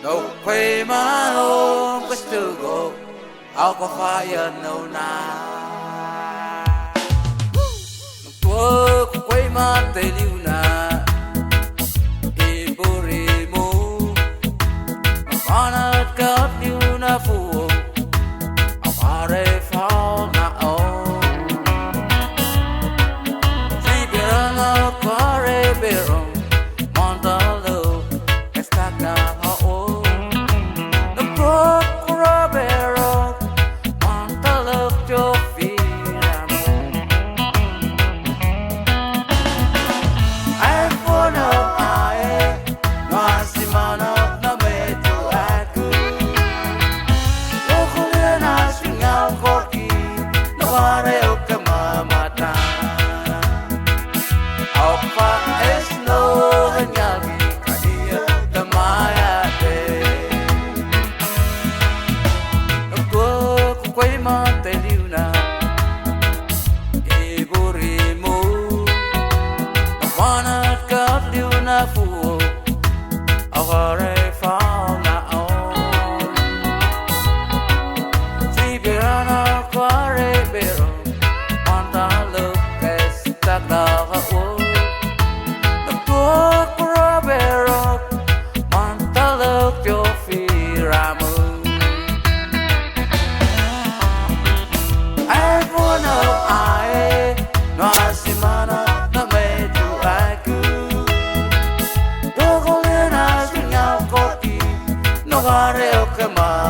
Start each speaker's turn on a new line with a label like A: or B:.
A: no quay mà hôm cái sự gốc áo có fire no na tua quay mà tê liu na e bore mo mana cất liu na phù áo re phao na o si bia na kwaraae bero montalo esta na ho no kwaraae bero montalo cho phù ở đây phao na on si bia na kwaraae bero manta lo que tak da ho no kwaraae bero manta lo yo firamu ai wanna ai no asimana na meju aku no haré o que más